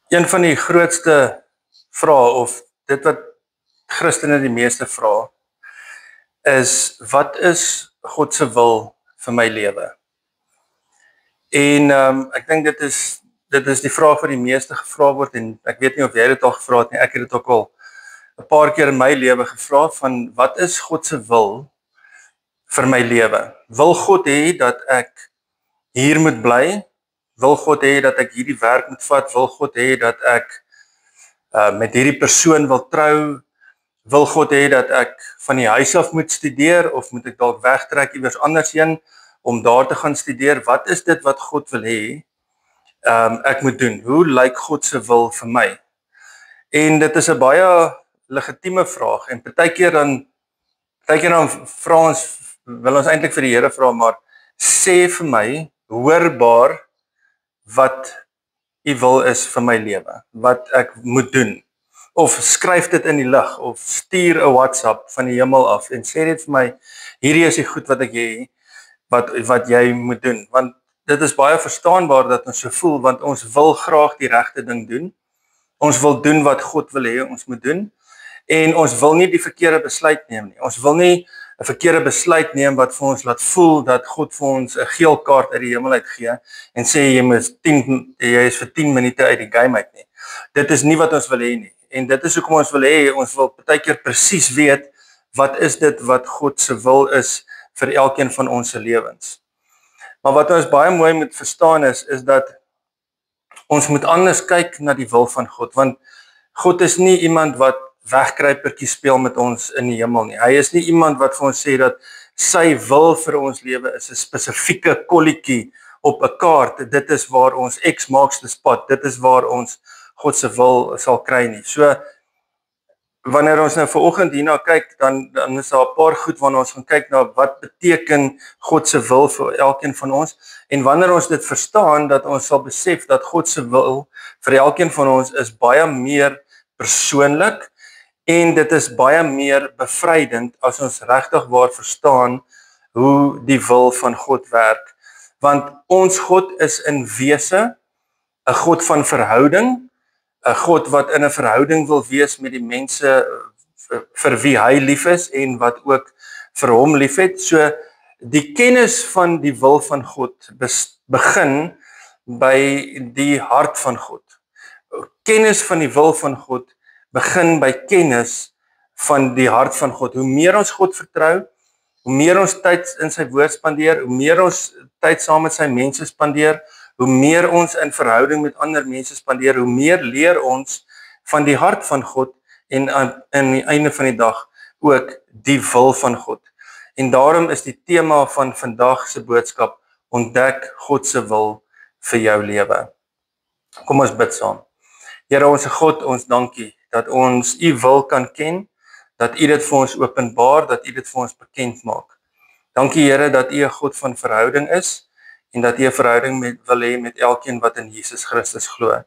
Een van die grootste vrae of dit wat Christene die meeste vra is wat is God se wil vir my lewe? En ek dink dit is die vraag wat die meeste gevra word en ek weet nie of jy dit al gevra het nie. Ek het dit ook al 'n paar keer in my lewe gevra van wat is God se wil vir my lewe? Wil God hê dat ek hier moet bly? Wil God hê dat ek hierdie werk moet vat? Wil God hê dat ek met hierdie persoon wil trou? Wil God hê dat ek van die huis af moet studeer of moet ek dalk wegtrek iewers anders heen om daar te gaan studeer? Wat is dit wat God wil hê ek moet doen? Hoe lyk God se wil vir my? En dit is 'n baie legitieme vraag en partykeer dan vra ons wil ons eintlik vir die Here vra, maar sê vir my hoorbaar wat U wil is vir my lewe, wat ek moet doen. Of skryf dit in die lug of stuur 'n WhatsApp van die hemel af en sê dit vir my, hierdie is die goed wat ek hê wat jy moet doen, want dit is baie verstaanbaar dat ons so voel, want ons wil graag die regte ding doen. Ons wil doen wat God wil hê ons moet doen en ons wil nie die verkeerde besluit neem nie. Ons wil nie 'n verkeerde besluit neem wat vir ons laat voel dat God vir ons 'n geel kaart uit die hemel uit gee en sê jy is vir 10 minute uit die game uit nie. Dit is nie wat ons wil hê nie. En dit is hoekom ons wil hê, ons wil partykeer presies weet wat is dit wat God se wil is vir elkeen van ons se lewens. Maar wat ons baie mooi moet verstaan is dat ons moet anders kyk na die wil van God, want God is nie iemand wat wegkruipertjie speel met ons in die hemel nie. Hy is nie iemand wat vir ons sê dat sy wil vir ons lewe is 'n spesifieke kolletjie op 'n kaart. Dit is waar ons X marks the spot. Dit is waar ons God se wil sal kry nie. So wanneer ons nou vanoggend hierna kyk, dan is daar 'n paar goed waarna ons gaan kyk na wat beteken God se wil vir elkeen van ons. En wanneer ons dit verstaan, dat ons sal besef dat God se wil vir elkeen van ons is baie meer persoonlik en dit is baie meer bevrydend as ons regtig waar verstaan hoe die wil van God werk. Want ons God is in wese 'n God van verhouding, 'n God wat in 'n verhouding wil wees met die mense vir wie hy lief is en wat ook vir hom liefhet. So die kennis van die wil van God begin by die hart van God. Kennis van die wil van God begin by kennis van die hart van God. Hoe meer ons God vertrou, hoe meer ons tyd in sy woord spandeer, hoe meer ons tyd saam met sy mense spandeer, hoe meer ons in verhouding met ander mense spandeer, hoe meer leer ons van die hart van God en aan die einde van die dag ook die wil van God. En daarom is die tema van vandag se boodskap ontdek God se wil vir jou lewe. Kom ons bid saam. Here ons God, ons dankie dat ons U wil kan ken, dat U dit vir ons openbaar, dat U dit vir ons bekend maak. Dankie Here dat U 'n God van verhouding is en dat U 'n verhouding wil hê met elkeen wat in Jesus Christus glo.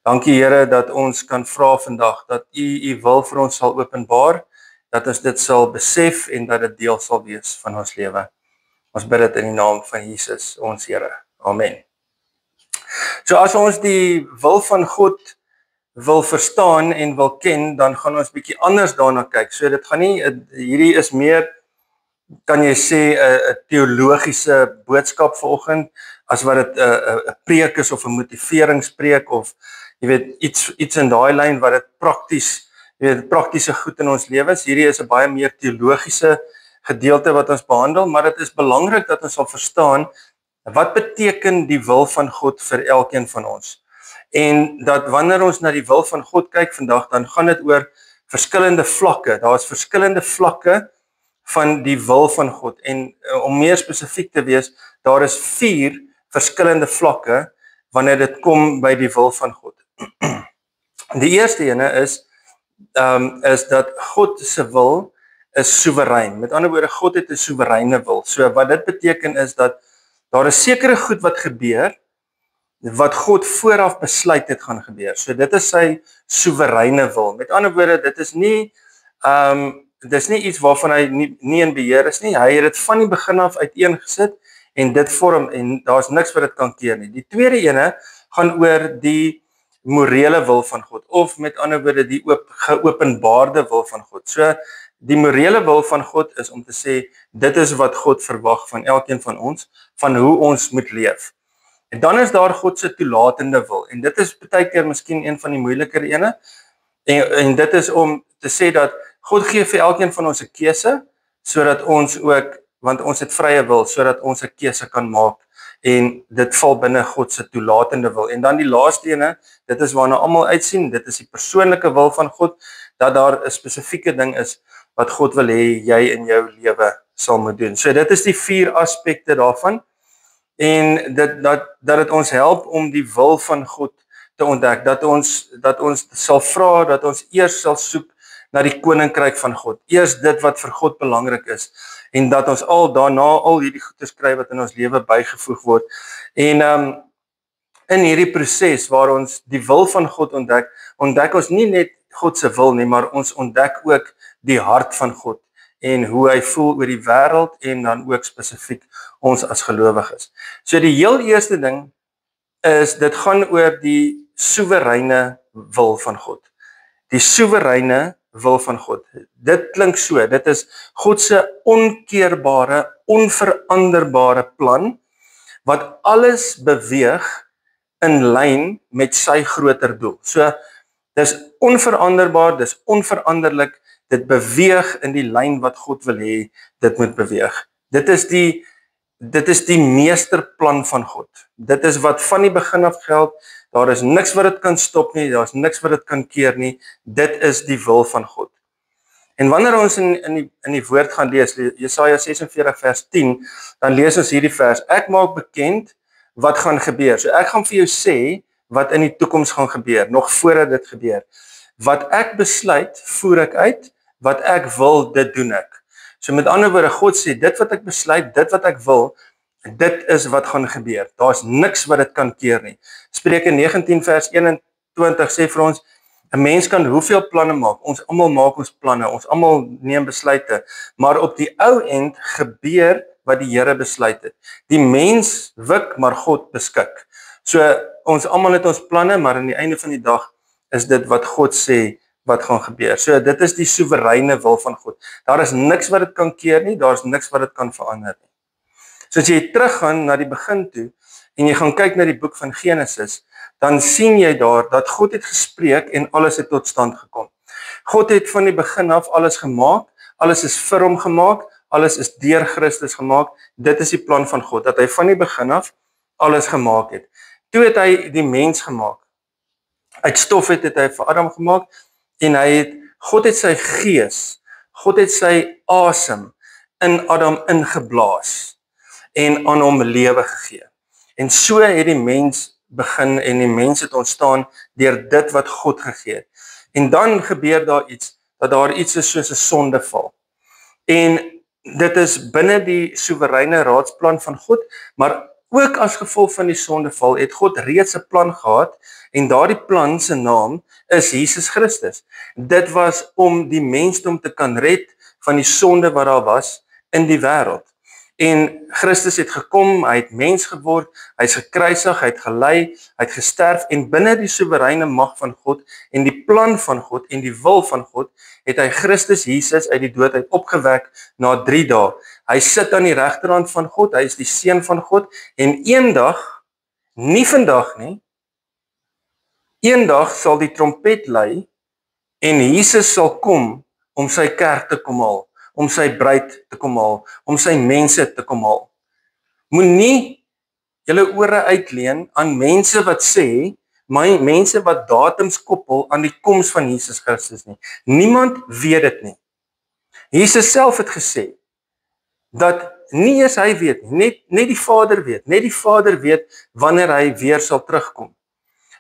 Dankie Here dat ons kan vra vandag dat U wil vir ons sal openbaar, dat ons dit sal besef en dat dit deel sal wees van ons lewe. Ons bid dit in die naam van Jesus, ons Here. Amen. So as ons die wil van God wil verstaan en wil ken, dan gaan ons bietjie anders daarna kyk. So dit gaan nie, hierdie is meer, kan jy sê, 'n teologiese boodskap vanoggend, as wat dit 'n preek is of 'n motiveringspreek of jy weet iets in daai lyn wat dit praktiese goed in ons lewens. Hierdie is 'n baie meer teologiese gedeelte wat ons behandel, maar dit is belangrik dat ons sal verstaan wat beteken die wil van God vir elkeen van ons. En dat wanneer ons na die wil van God kyk vandag, dan gaan dit oor verskillende vlakke. Daar is verskillende vlakke van die wil van God. En om meer spesifiek te wees, daar is 4 verskillende vlakke wanneer dit kom by die wil van God. Die eerste ene is dat God se wil is soewerein. Met ander woorde, God het 'n soewereine wil. So wat dit beteken is dat daar is sekere goed wat gebeur wat God vooraf besluit het gaan gebeur. So dit is sy soewereine wil. Met ander woorde, dit is nie dis nie iets waarvan hy nie in beheer is nie. Hy het dit van die begin af uiteengesit en dit vorm en daar's niks wat dit kan keer nie. Die tweede ene gaan oor die morele wil van God, of met ander woorde die geopenbaarde wil van God. So die morele wil van God is om te sê, dit is wat God verwag van elkeen van ons, van hoe ons moet leef. En dan is daar God se toelatende wil, en dit is baie keer miskien een van die moeiliker ene, en dit is om te sê dat God gee vir elkeen van ons 'n keuse, sodat ons ook, want ons het vrye wil, sodat ons 'n keuse kan maak, en dit val binne God se toelatende wil. En dan die laaste ene, dit is waarna almal uitsien, dit is die persoonlike wil van God, dat daar 'n spesifieke ding is wat God wil hê jy in jou lewe sal moet doen. So dit is die 4 aspekte daarvan, en dat dit ons help om die wil van God te ontdek, dat ons sal vra, dat ons eers sal soek na die koninkryk van God, eers dit wat vir God belangrik is, en dat ons daarna al hierdie goeie skryf wat in ons lewe bygevoeg word, en in hierdie proses waar ons die wil van God ontdek ons nie net God se wil nie, maar ons ontdek ook die hart van God, en hoe hy voel oor die wêreld, en dan ook spesifiek ons as gelowiges. So die heel eerste ding is, dit gaan oor die soewereine wil van God. Die soewereine wil van God. Dit klink so, dit is God se onkeerbare, onveranderbare plan, wat alles beweeg in lyn met sy groter doel. So, dis onveranderbaar, dis onveranderlik, dit beweeg in die lyn wat God wil hê, dit moet beweeg. Dit is die meesterplan van God. Dit is wat van die begin af geld. Daar is niks wat dit kan stop nie, daar is niks wat dit kan keer nie. Dit is die wil van God. En wanneer ons in die woord gaan lees, Jesaja 46 vers 10, dan lees ons hierdie vers: ek maak bekend wat gaan gebeur. So ek gaan vir jou sê wat in die toekoms gaan gebeur, nog voordat dit gebeur. Wat ek besluit, voer ek uit, wat ek wil, dit doen ek. So met ander woorde, God sê, dit wat ek besluit, dit wat ek wil, dit is wat gaan gebeur. Daar's niks wat dit kan keer nie. Spreuke 19 vers 21 sê vir ons, 'n mens kan hoeveel planne maak. Ons almal maak ons planne, ons almal neem besluite, maar op die ou end gebeur wat die Here besluit het. Die mens wik, maar God beskik. So ons almal het ons planne, maar aan die einde van die dag is dit wat God sê wat gaan gebeur. So dit is die soewereine wil van God. Daar is niks wat dit kan keer nie, daar is niks wat dit kan verander nie. So as jy teruggaan na die begin toe en jy gaan kyk na die boek van Genesis, dan sien jy daar dat God het gespreek en alles het tot stand gekom. God het van die begin af alles gemaak, alles is vir hom gemaak, alles is deur Christus gemaak. Dit is die plan van God, dat hy van die begin af alles gemaak het. Toe het hy die mens gemaak. Uit stof het hy vir Adam gemaak, en God het sy gees, God het sy asem in Adam ingeblaas en aan hom lewe gegee. En so het die mens begin en die mens het ontstaan deur dit wat God gegee het. En dan gebeur daar iets, dat daar iets is soos 'n sondeval. En dit is binne die soewereine raadsplan van God, maar ook as gevolg van die sondeval het God reeds 'n plan gehad, en daardie plan se naam is Jesus Christus. Dit was om die mensdom te kan red van die sonde wat daar was in die wêreld. En Christus het gekom, hy het mens geword, hy is gekruisig, hy het gelei, hy het gesterf, en binne die soewereine mag van God en die plan van God en die wil van God, het hy Christus Jesus uit die dood uit opgewek na 3 dae. Hy sit aan die regterhand van God, hy is die seun van God, en eendag, nie vandag nie, eendag sal die trompet lui en Jesus sal kom om sy kerk te kom haal, om sy bruid te kom haal, om sy mense te kom haal. Moenie julle ore uitleen aan mense wat sê, mense wat datums koppel aan die koms van Jesus Christus nie. Niemand weet dit nie. Jesus self het gesê dat nie eers hy weet nie, net die Vader weet. Net die Vader weet wanneer hy weer sal terugkom.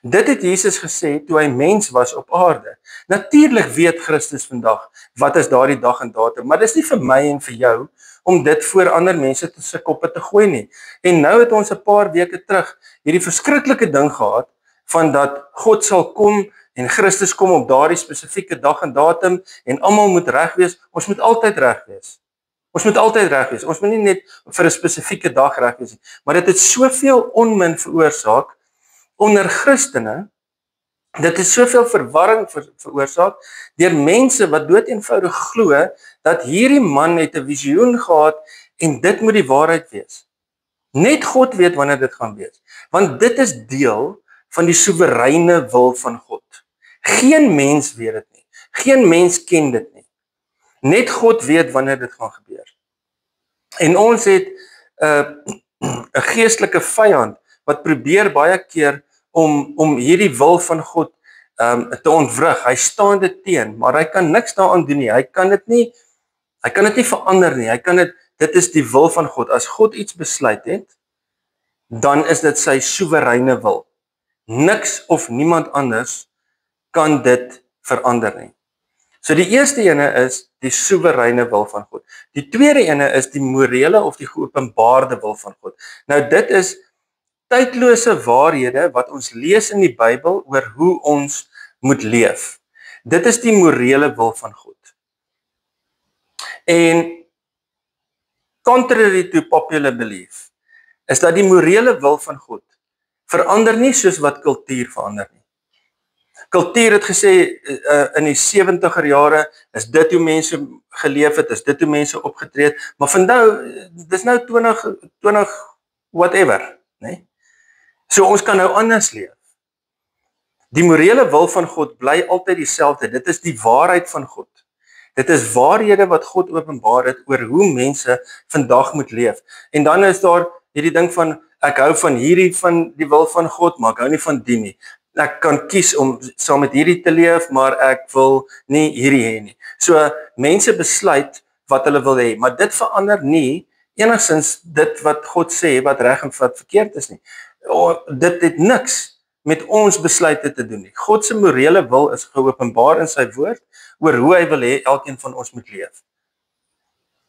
Dit het Jesus gesê toe hy mens was op aarde. Natuurlik weet Christus vandag wat is daardie dag en datum, maar dis nie vir my en vir jou om dit voor ander mense te se koppe te gooi nie. En nou het ons 'n paar weke terug hierdie verskriklike ding gehad van dat God sal kom en Christus kom op daardie spesifieke dag en datum en almal moet reg wees. Ons moet altyd reg wees. Ons moet altyd reg wees. Ons moet nie net vir 'n spesifieke dag reg wees nie, maar dit het soveel onmin veroorsaak onder Christene Dit het soveel verwarring veroorsaak deur mense wat dood eenvoudig glo dat hierdie man het 'n visioen gehad en dit moet die waarheid wees. Net God weet wanneer dit gaan wees, want dit is deel van die soewereine wil van God. Geen mens weet dit nie. Geen mens ken dit nie. Net God weet wanneer dit gaan gebeur. En ons het 'n geestelike vyand wat probeer baie keer om hierdie wil van God te ontwrig. Hy staan dit teen, maar hy kan niks daaraan doen nie. Hy kan dit nie verander nie. Dit is die wil van God. As God iets besluit het, dan is dit sy soewereine wil. Niks of niemand anders kan dit verander nie. So die eerste ene is die soewereine wil van God. Die tweede ene is die morele of die geopenbaarde wil van God. Nou dit is tydlose waarhede wat ons lees in die Bybel oor hoe ons moet leef. Dit is die morele wil van God. En contrary to popular belief, is dat die morele wil van God verander nie soos wat kultuur verander nie. Kultuur het gesê in die 70er jare is dit hoe mense geleef het, is dit hoe mense opgetree het, maar vandag dis nou 20 whatever, né? So ons kan nou anders leef. Die morele wil van God bly altyd dieselfde. Dit is die waarheid van God. Dit is waarhede wat God openbaar het oor hoe mense vandag moet leef. En dan is daar hierdie ding van ek hou van die wil van God, maar ek hou nie van die nie. Ek kan kies om saam met hierdie te leef, maar ek wil nie hierdie hê nie. So mense besluit wat hulle wil hê, maar dit verander nie enigstens dit wat God sê wat reg en wat verkeerd is nie. Dit het niks met ons besluite te doen nie. God se morele wil is geopenbaar in sy woord oor hoe hy wil hê elkeen van ons moet leef.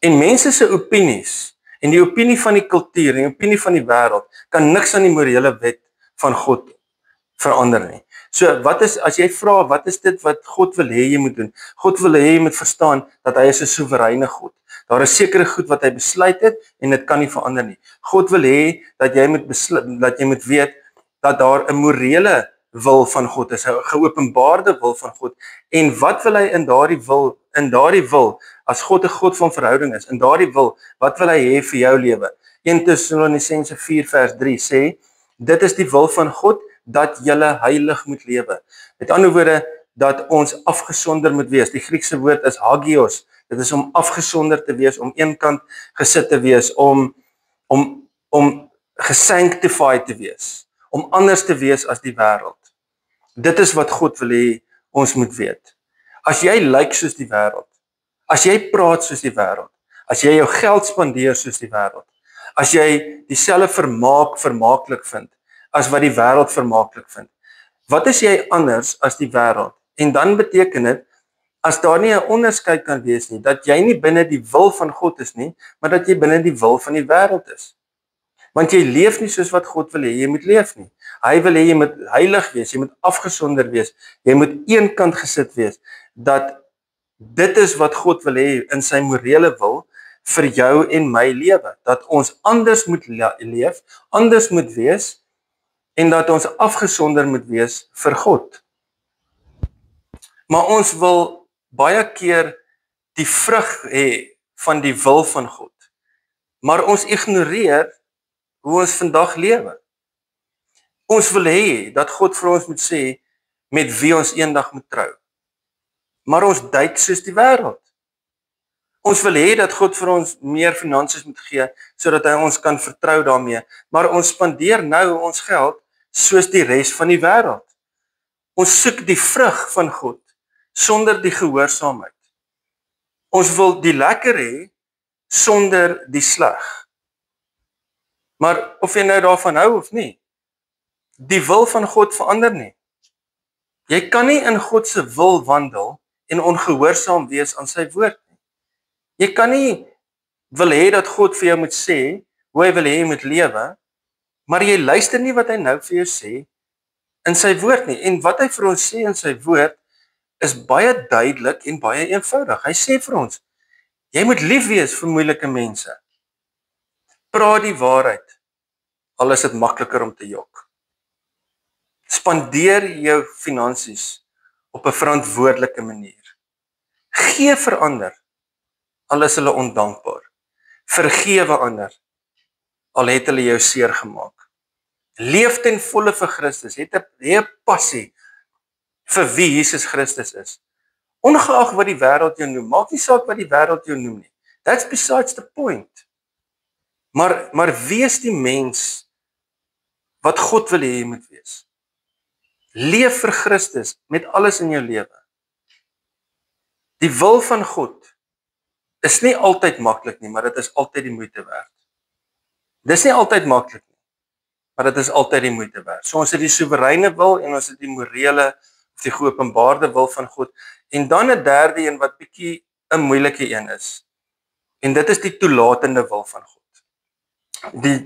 En mense se opinies en die opinie van die kultuur en die opinie van die wêreld kan niks aan die morele wet van God verander nie. So as jy vra wat is dit wat God wil hê jy moet doen? God wil hê jy moet verstaan dat hy is 'n soewereine God. Daar is sekere goed wat hy besluit het en dit kan nie verander nie. God wil hê dat jy moet weet dat daar 'n morele wil van God is, 'n geopenbaarde wil van God. En wat wil hy in daardie wil, as God 'n God van verhouding is, in daardie wil, wat wil hy hê vir jou lewe? 1 Tessalonisense 4 vers 3 sê, dit is die wil van God, dat julle heilig moet lewe. Met ander woorde, dat ons afgesonder moet wees. Die Griekse woord is hagios. Dit is om afgesonder te wees, om eenkant gesit te wees, om gesanctified te wees, om anders te wees as die wêreld. Dit is wat God wil hê ons moet weet. As jy lyk soos die wêreld, as jy praat soos die wêreld, as jy jou geld spandeer soos die wêreld, as jy dieselfde vermaaklik vind as wat die wêreld vermaaklik vind, wat is jy anders as die wêreld? En dan beteken dit, as daar nie 'n onderskeid kan wees nie, dat jy nie binne die wil van God is nie, maar dat jy binne die wil van die wêreld is. Want jy leef nie soos wat God wil hê jy moet leef nie. Hy wil hê jy moet heilig wees, jy moet afgesonder wees, jy moet eenkant gesit wees, dat dit is wat God wil hê in sy morele wil vir jou en my lewe, dat ons anders moet leef, anders moet wees, en dat ons afgesonder moet wees vir God. Maar ons wil baie keer die vrug hê van die wil van God. Maar ons ignoreer hoe ons vandag lewe. Ons wil hê dat God vir ons moet sê met wie ons eendag moet trou. Maar ons date soos die wêreld. Ons wil hê dat God vir ons meer finansies moet gee sodat hy ons kan vertrou daarmee, maar ons spandeer nou ons geld soos die res van die wêreld. Ons soek die vrug van God sonder die gehoorsaamheid. Ons wil die lekker hê sonder die sleg. Maar of jy nou daarvan hou of nie, die wil van God verander nie. Jy kan nie in God se wil wandel en ongehoorsaam wees aan sy woord nie. Jy kan nie wil hê dat God vir jou moet sê hoe hy wil hê jy moet lewe, maar jy luister nie wat hy nou vir jou sê in sy woord nie. En wat hy vir ons sê in sy woord is baie duidelik en baie eenvoudig. Hy sê vir ons, jy moet lief wees vir moeilike mense. Praat die waarheid, al is dit makliker om te jok. Spandeer jou finansies op 'n verantwoordelike manier. Gee vir ander, al is hulle ondankbaar. Vergewe ander, al het hulle jou seer gemaak. Leef ten volle vir Christus, het 'n passie vir wie Jesus Christus is. Ongeag wat die wêreld jou noem, maak nie saak wat die wêreld jou noem nie. That's besides the point. Maar wees die mens wat God wil hê jy moet wees. Leef vir Christus met alles in jou lewe. Die wil van God is nie altyd maklik nie, maar dit is altyd die moeite werd. Dis nie altyd maklik nie, maar dit is altyd die moeite werd. So ons het die soewereine wil en ons het die morele of die geopenbaarde wil van God. En dan 'n derde een wat bietjie 'n moeilike een is. En dit is die toelatende wil van God.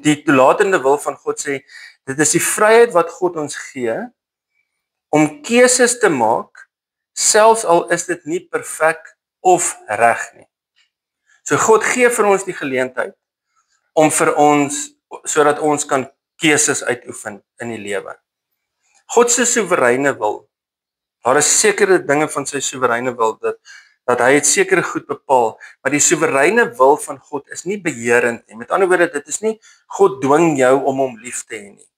Die toelatende wil van God sê, dit is die vryheid wat God ons gee om keuses te maak, selfs al is dit nie perfek of reg nie. So God gee vir ons die geleentheid om vir ons, sodat ons kan keuses uitoefen in die lewe. God se soewereine wil, daar is sekere dinge van sy soewereine wil, dat hy het sekere goed bepaal, maar die soewereine wil van God is nie beheerend nie. Met ander woorde, dit is nie God dwing jou om hom lief te hê nie.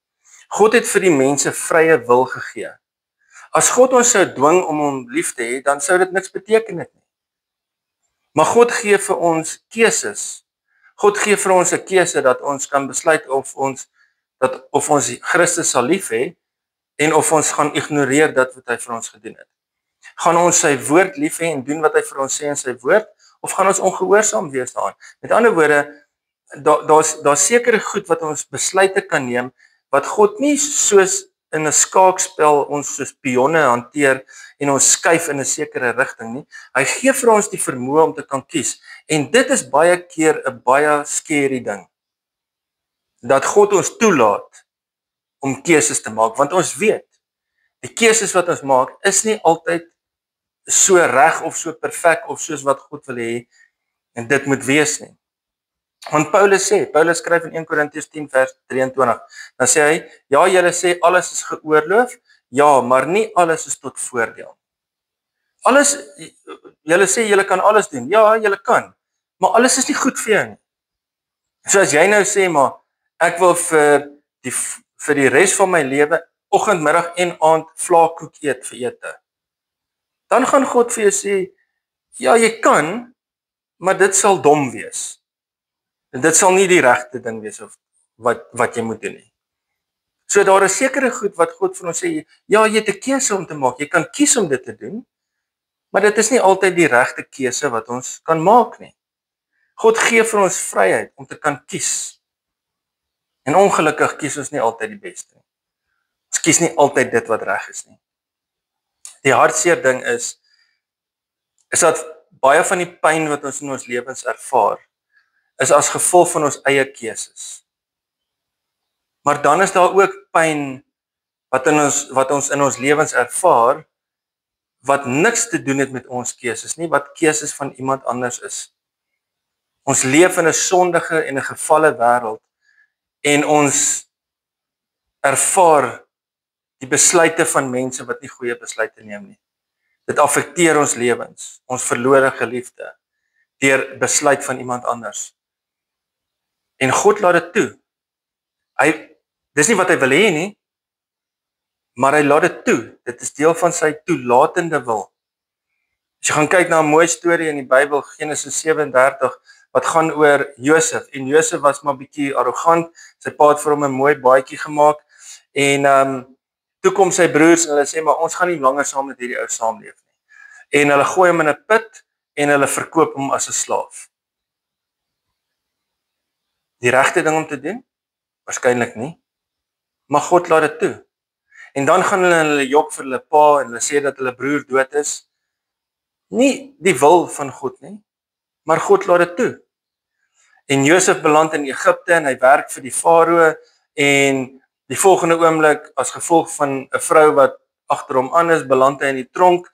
God het vir die mense vrye wil gegee. As God ons sou dwing om hom lief te hê, dan sou dit niks beteken het nie. Maar God gee vir ons keuses. God gee vir ons 'n keuse dat ons kan besluit of ons Christus sal lief hê en of ons gaan ignoreer dat wat hy vir ons gedoen het. Gaan ons sy woord lief hê en doen wat hy vir ons sê in sy woord, of gaan ons ongehoorsaam wees daaraan? Met ander woorde, daar's sekere goed wat ons besluite kan neem wat God nie soos in 'n skaakspel ons soos pionne hanteer en ons skuif in 'n sekere rigting nie. Hy gee vir ons die vermoë om te kan kies. En dit is baie keer 'n baie scary ding. Dat God ons toelaat om keuses te maak, want ons weet, die keuses wat ons maak is nie altyd so reg of so perfek of soos wat God wil hê en dit moet wees nie. Want Paulus skryf in 1 Korintiërs 10 vers 23, dan sê hy, ja, julle sê alles is geoorloof, ja, maar nie alles is tot voordeel. Julle sê julle kan alles doen, ja, julle kan, maar alles is nie goed vir jou nie. So as jy nou sê, maar ek wil vir die res van my lewe, oggend, middag en aand vlaakoek eet vir ete, dan gaan God vir jou sê, ja, jy kan, maar dit sal dom wees. En dit sal nie die regte ding wees of wat jy moet doen nie. So daar is sekere goed wat God vir ons sê, ja, jy het 'n keuse om te maak, jy kan kies om dit te doen, maar dit is nie altyd die regte keuse wat ons kan maak nie. God gee vir ons vryheid om te kan kies. En ongelukkig kies ons nie altyd die beste nie. Ons kies nie altyd dit wat reg is nie. Die hartseer ding is dat baie van die pyn wat ons in ons lewens ervaar, is as gevolg van ons eie keuses. Maar dan is daar ook pyn wat ons in ons lewens ervaar, wat niks te doen het met ons keuses nie, wat keuses van iemand anders is. Ons leef in 'n sondige en 'n gefalle wêreld en ons ervaar die besluite van mense wat nie goeie besluite neem nie. Dit affekteer ons lewens, ons verlore geliefde, deur besluit van iemand anders. En God laat dit toe. Dis nie wat hy wil hê nie, maar hy laat dit toe. Dit is deel van sy toelatende wil. As jy gaan kyk na 'n mooi storie in die Bybel, Genesis 37, wat gaan oor Josef. En Josef was maar bietjie arrogant. Sy pa het vir hom 'n mooi baadjie gemaak. En toe kom sy broers en hulle sê, maar ons gaan nie langer saam met hierdie ou saamleef nie. En hulle gooi hom in 'n put en hulle verkoop hom as 'n slaaf. Die regte ding om te doen? Waarskynlik nie. Maar God laat dit toe. En dan gaan hulle jok vir hulle pa en hulle sê dat hulle broer dood is. Nie die wil van God nie, maar God laat dit toe. En Josef beland in Egipte en hy werk vir die farao en die volgende oomblik as gevolg van 'n vrou wat agter hom aan is, beland hy in die tronk.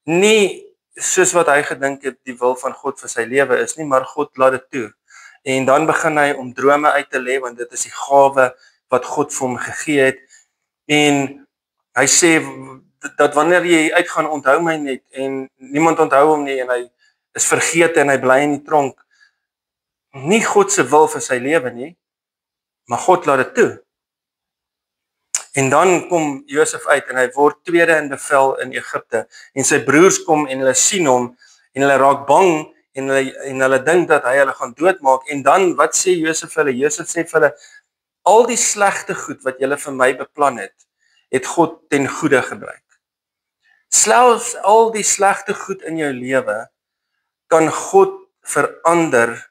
Nie soos wat hy gedink het die wil van God vir sy lewe is nie, maar God laat dit toe. En dan begin hy om drome uit te lê, want dit is die gawe wat God vir hom gegee het. En Hy sê dat wanneer jy uitgaan, onthou my net, en niemand onthou hom nie, en hy is vergete en hy bly in die tronk. Nie God se wil vir sy lewe nie, maar God laat dit toe. En dan kom Josef uit en hy word tweede in bevel in Egipte, en sy broers kom en hulle sien hom en hulle raak bang en hulle dink dat hy hulle gaan doodmaak. En dan wat sê Josef vir hulle? Josef sê vir hulle, al die slegte goed wat julle vir my beplan het God ten goeie gebruik. Selfs al die slegte goed in jou lewe kan God verander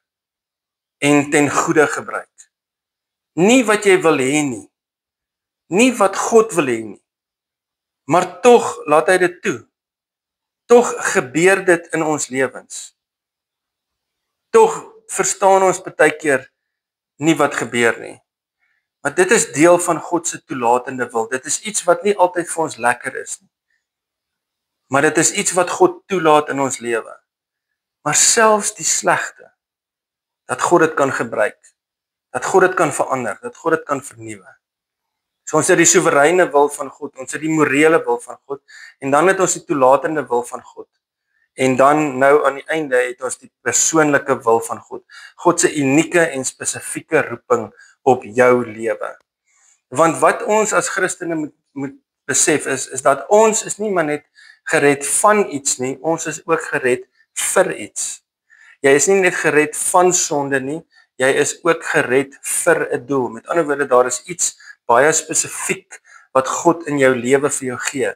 en ten goeie gebruik. Nie wat jy wil hê nie, nie wat God wil hê nie, maar tog laat hy dit toe. Tog gebeur dit in ons lewens. Tog verstaan ons baie keer nie wat gebeur nie. Maar dit is deel van God se toelatende wil. Dit is iets wat nie altyd vir ons lekker is nie. Maar dit is iets wat God toelaat in ons lewe. Maar selfs die slegte, dat God dit kan gebruik, dat God dit kan verander, dat God dit kan vernuwe. So ons het die soewereine wil van God, ons het die morele wil van God, en dan het ons die toelatende wil van God. En dan nou aan die einde het ons die persoonlike wil van God. God se unieke en spesifieke roeping op jou lewe. Want wat ons as Christene moet besef is dat ons is nie maar net gered van iets nie, ons is ook gered vir iets. Jy is nie net gered van sonde nie, jy is ook gered vir 'n doel. Met ander woorde, daar is iets baie spesifiek wat God in jou lewe vir jou gee.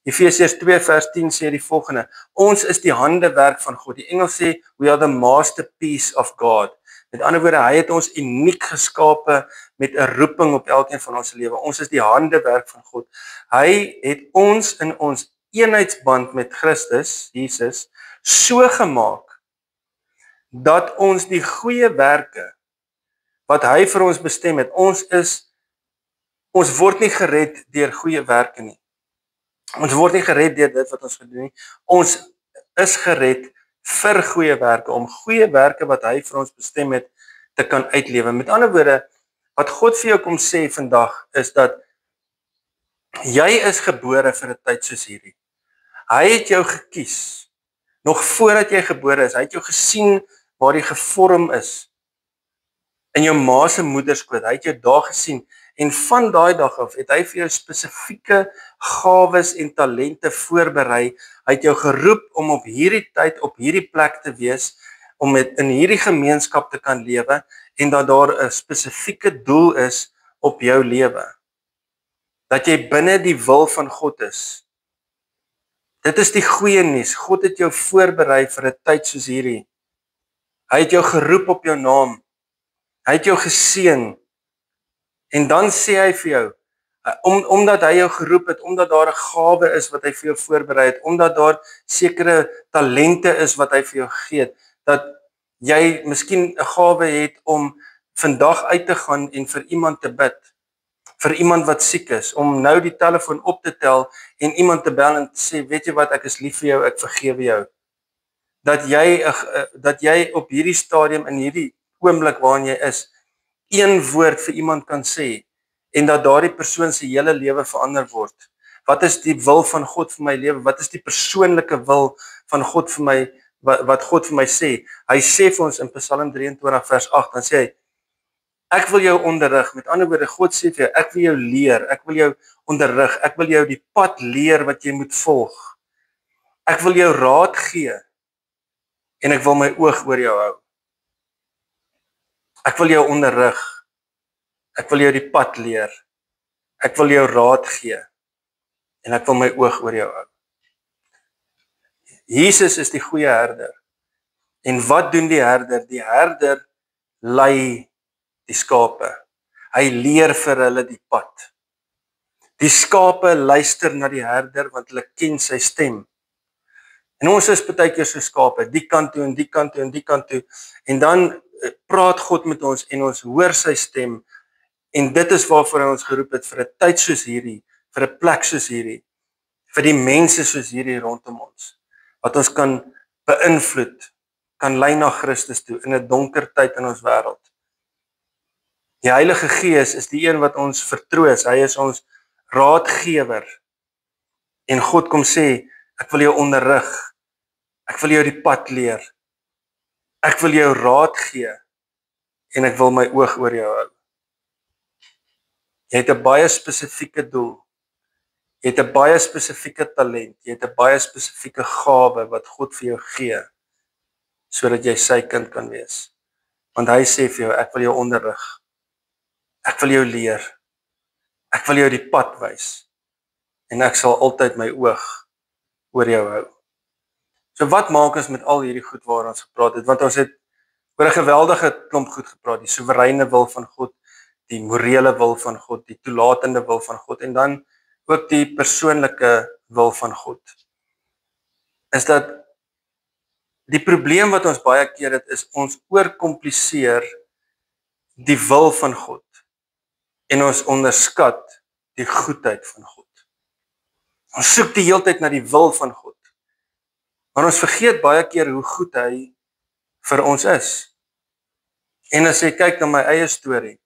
Efesiërs 2 vers 10 sê die volgende: ons is die handewerk van God. Die Engels sê we are the masterpiece of God. Met ander woorde, hy het ons uniek geskape met 'n roeping op elkeen van ons lewe. Ons is die handewerk van God. Hy het ons in ons eenheidsband met Christus, Jesus, so gemaak dat ons die goeie werke wat hy vir ons bestem het, ons word nie gered deur goeie werke nie. Ons word nie gered deur dit wat ons gedoen nie. Ons is gered vir goeie werke, om goeie werke wat hy vir ons bestem het te kan uitlewe. Met ander woorde, wat God vir jou kom sê vandag is dat jy is gebore vir 'n tyd soos hierdie. Hy het jou gekies. Nog voordat jy gebore is, hy het jou gesien waar jy gevorm is. In jou ma se moederskoot, hy het jou daar gesien. En van daai dag af het hy vir jou spesifieke gawes en talente voorberei. Hy het jou geroep om op hierdie tyd, op hierdie plek te wees, om in hierdie gemeenskap te kan lewe, en dat daar 'n spesifieke doel is op jou lewe. Dat jy binne die wil van God is. Dit is die goeie nuus. God het jou voorberei vir 'n tyd soos hierdie. Hy het jou geroep op jou naam. Hy het jou geseën. En dan sê hy vir jou, omdat hy jou geroep het, omdat daar 'n gawe is wat hy vir jou voorberei het, omdat daar sekere talente is wat hy vir jou gegee het, dat jy miskien 'n gawe het om vandag uit te gaan en vir iemand te bid, vir iemand wat siek is, om nou die telefoon op te tel en iemand te bel en te sê, weet jy wat, ek is lief vir jou, ek vergewe jou. Dat jy op hierdie stadium, in hierdie oomblik waarin jy is, een woord vir iemand kan sê, en dat daardie persoon se hele lewe verander word. Wat is die wil van God vir my lewe? Wat is die persoonlike wil van God vir my, wat God vir my sê? Hy sê vir ons in Psalm 23 vers 8, dan sê hy, ek wil jou onderrig. Met ander woorde, God sê vir jou, ek wil jou leer, ek wil jou onderrig, ek wil jou die pad leer wat jy moet volg. Ek wil jou raad gee, en ek wil my oog oor jou hou. Ek wil jou onderrig. Ek wil jou die pad leer. Ek wil jou raad gee. En ek wil my oog oor jou hou. Jesus is die goeie herder. En wat doen die herder? Die herder lei die skape. Hy leer vir hulle die pad. Die skape luister na die herder want hulle ken sy stem. En ons is baie keer so skape, die kant toe en die kant toe en die kant toe. En dan praat God met ons en ons hoor sy stem. En dit is waarvoor hy ons geroep het, vir 'n tyd soos hierdie, vir 'n plek soos hierdie, vir die mense soos hierdie rondom ons, wat ons kan beïnvloed, kan lei na Christus toe in 'n donker tyd in ons wêreld. Die Heilige Gees is die een wat ons vertroos. Hy is ons raadgewer. En God kom sê, ek wil jou onderrig, ek wil jou die pad leer, ek wil jou raad gee, en ek wil my oog oor jou hou. Jy het 'n baie spesifieke doel, jy het 'n baie spesifieke talent, jy het 'n baie spesifieke gawe wat God vir jou gee, sodat jy sy kind kan wees. Want hy sê vir jou, ek wil jou onderrig, ek wil jou leer, ek wil jou die pad wys, en ek sal altyd my oog oor jou hou. So wat maak ons met al hierdie goed waar ons gepraat het? Want ons het oor 'n geweldige klomp goed gepraat, die soewereine wil van God, die morele wil van God, die toelatende wil van God, en dan ook die persoonlike wil van God. Is dat die probleem wat ons baie keer het, is ons oorkompliseer die wil van God, en ons onderskat die goedheid van God. Ons soek die hele tyd na die wil van God, maar ons vergeet baie keer hoe goed hy vir ons is. En as jy kyk na my eie storie,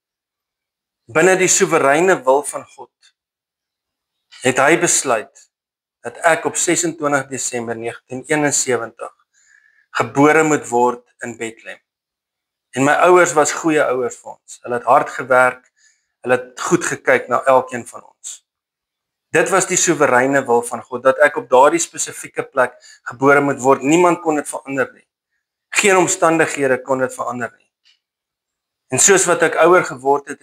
binne die soewereine wil van God, het hy besluit dat ek op 26 Desember 1971 gebore moet word in Bethlehem. En my ouers was goeie ouers vir ons. Hulle het hard gewerk, hulle het goed gekyk na elkeen van ons. Dit was die soewereine wil van God, dat ek op daardie spesifieke plek gebore moet word. Niemand kon dit verander nie. Geen omstandighede kon dit verander nie. En soos wat ek ouer geword het,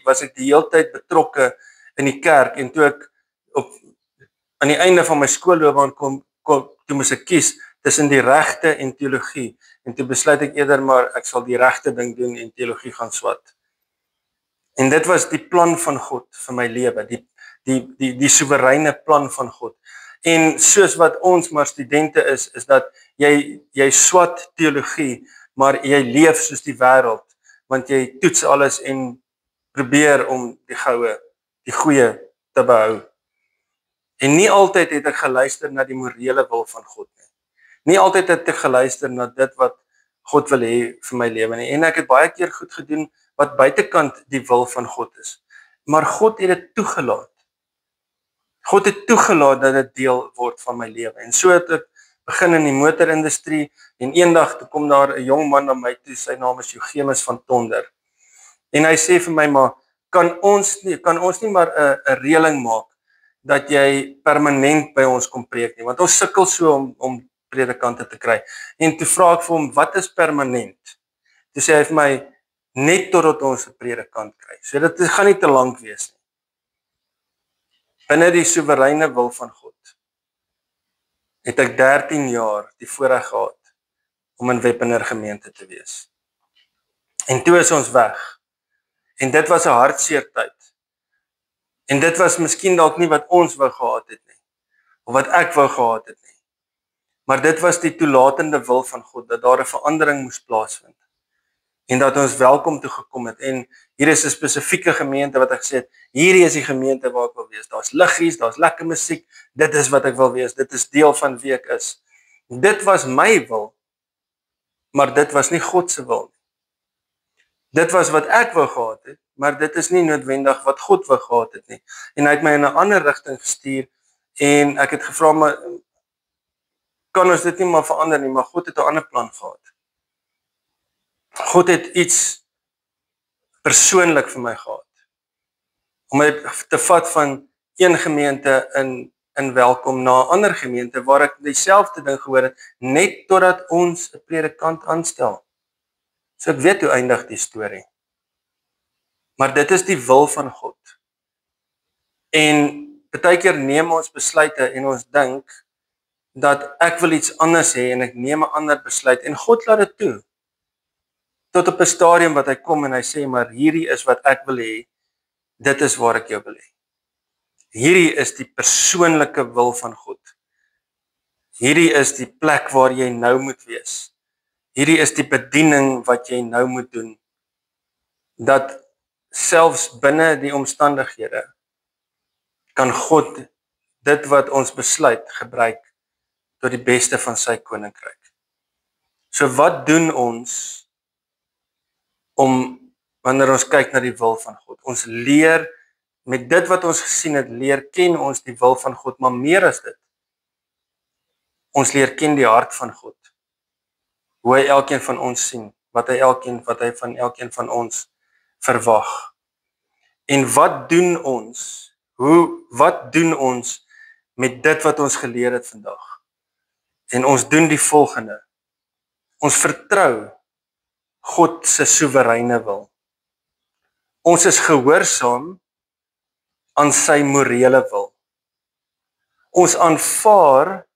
was ek die hele tyd betrokke in die kerk, en toe ek aan die einde van my skoolloopbaan toe moes ek kies tussen die regte en teologie, en toe besluit ek eerder maar ek sal die regte ding doen en teologie gaan swat. En dit was die plan van God vir my lewe, die soewereine plan van God. En soos wat ons maar studente is dat jy swat teologie, maar jy leef soos die wêreld, want jy toets alles en probeer om die goeie te behou. En nie altyd het ek geluister na die morele wil van God nie. Nie altyd het ek geluister na dit wat God wil hê vir my lewe nie. En ek het baie keer goed gedoen wat buitekant die wil van God is. Maar God het dit toegelaat. God het toegelaat dat dit deel word van my lewe. En so het ek begin in die motorindustrie, en eendag toe kom daar 'n jong man na my toe, sy naam is Eugemus van Tonder. En hy sê vir my, maar kan ons nie maar 'n reëling maak dat jy permanent by ons kom preek nie, want ons sukkel so om predikante te kry. En toe vra ek vir hom, wat is permanent? Toe sê hy vir my, net totdat ons 'n predikant kry. So dit gaan nie te lank wees nie. Binne die soewereine wil van God het ek 13 jaar die voorreg gehad om in Wepener gemeente te wees. En toe is ons weg. En dit was 'n hartseer tyd. En dit was miskien dalk nie wat ons wou gehad het nie, of wat ek wou gehad het nie. Maar dit was die toelatende wil van God, dat daar 'n verandering moes plaasvind. En dat ons welkom toe gekom het. En hier is 'n spesifieke gemeente wat ek gesê het, hierdie is die gemeente waar ek wil wees. Daar's liggies, daar's lekker musiek, dit is wat ek wil wees, dit is deel van wie ek is. Dit was my wil, maar dit was nie God se wil nie. Dit was wat ek wou gehad het, maar dit is nie noodwendig wat God wou gehad het nie. En hy het my in 'n ander rigting gestuur, en ek het gevra, maar kan ons dit nie maar verander nie, maar God het 'n ander plan gehad. God het iets persoonlik vir my gehad, om my te vat van een gemeente in welkom na 'n ander gemeente, waar ek dieselfde ding gehoor het, net totdat ons 'n predikant aanstel. So ek weet hoe eindig die storie. Maar dit is die wil van God. En baie keer neem ons besluite en ons dink dat ek wil iets anders hê en ek neem 'n ander besluit en God laat dit toe. Tot op 'n stadium wat hy kom en hy sê, maar hierdie is wat ek wil hê, dit is waar ek jou wil hê. Hierdie is die persoonlike wil van God. Hierdie is die plek waar jy nou moet wees. Hierdie is die bediening wat jy nou moet doen. Dat selfs binne die omstandighede kan God dit wat ons besluit gebruik tot die beste van sy koninkryk. So wat doen ons om, wanneer ons kyk na die wil van God? Ons leer met dit wat ons gesien het, leer ken ons die wil van God, maar meer as dit. Ons leer ken die hart van God. Hoe hy elkeen van ons sien, wat hy van elkeen van ons verwag. En wat doen ons met dit wat ons geleer het vandag? En ons doen die volgende. Ons vertrou God se soewereine wil. Ons is gehoorsaam aan sy morele wil. Ons aanvaar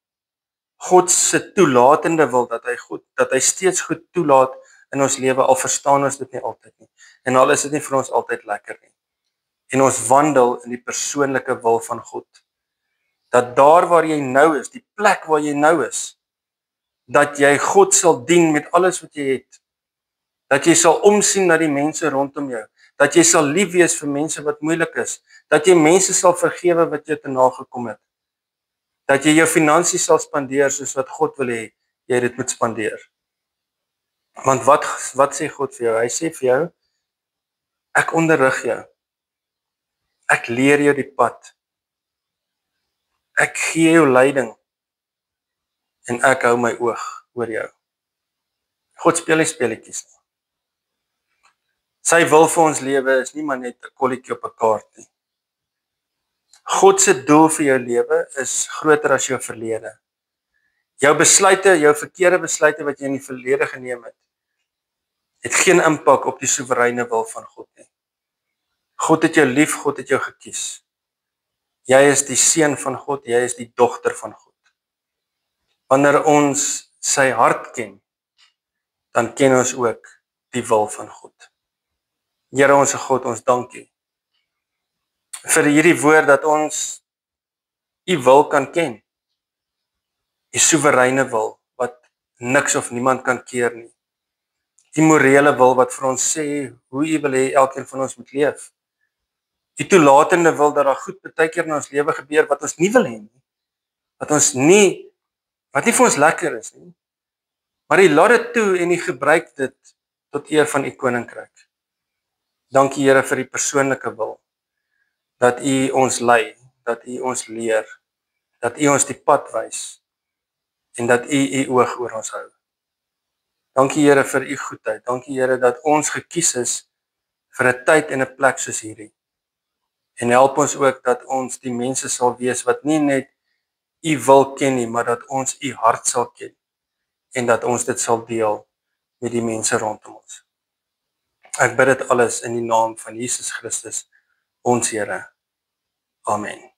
God se toelatende wil, dat hy steeds goed toelaat in ons lewe, al verstaan ons dit nie altyd nie. En al is dit nie vir ons altyd lekker nie. En ons wandel in die persoonlike wil van God. Dat daar waar jy nou is, die plek waar jy nou is, dat jy God sal dien met alles wat jy het. Dat jy sal omsien na die mense rondom jou. Dat jy sal lief wees vir mense wat moeilik is. Dat jy mense sal vergewe wat jou te nagekom het. Dat jy jou finansies sal spandeer soos wat God wil hê jy dit moet spandeer. Want wat sê God vir jou? Hy sê vir jou, ek onderrig jou. Ek leer jou die pad. Ek gee jou leiding. En ek hou my oog oor jou. God speel nie speletjies nie. Sy wil vir ons lewe is nie maar net 'n kolletjie op 'n kaart nie. God se doel vir jou lewe is groter as jou verlede. Jou besluite, jou verkeerde besluite wat jy in die verlede geneem het geen impak op die soewereine wil van God nie. God het jou lief, God het jou gekies. Jy is die seun van God, jy is die dogter van God. Wanneer ons sy hart ken, dan ken ons ook die wil van God. Here ons God, ons dankie vir hierdie woord dat ons u wil kan ken. Die soewereine wil wat niks of niemand kan keer nie. Die morele wil wat vir ons sê hoe u wil hê elkeen van ons moet leef. Die toelatende wil dat daar goed baie keer in ons lewe gebeur wat ons nie wil hê nie. Wat nie vir ons lekker is nie. Maar u laat dit toe en u gebruik dit tot eer van u koninkryk. Dankie Here vir die persoonlike wil. Dat u ons lei, dat u ons leer, dat u ons die pad wys en dat u oog oor ons hou. Dankie Here vir u goedheid. Dankie Here dat ons gekies is vir 'n tyd en 'n plek soos hierdie. En help ons ook dat ons die mense sal wees wat nie net u wil ken nie, maar dat ons u hart sal ken en dat ons dit sal deel met die mense rondom ons. Ek bid dit alles in die naam van Jesus Christus, ons Here. Amen.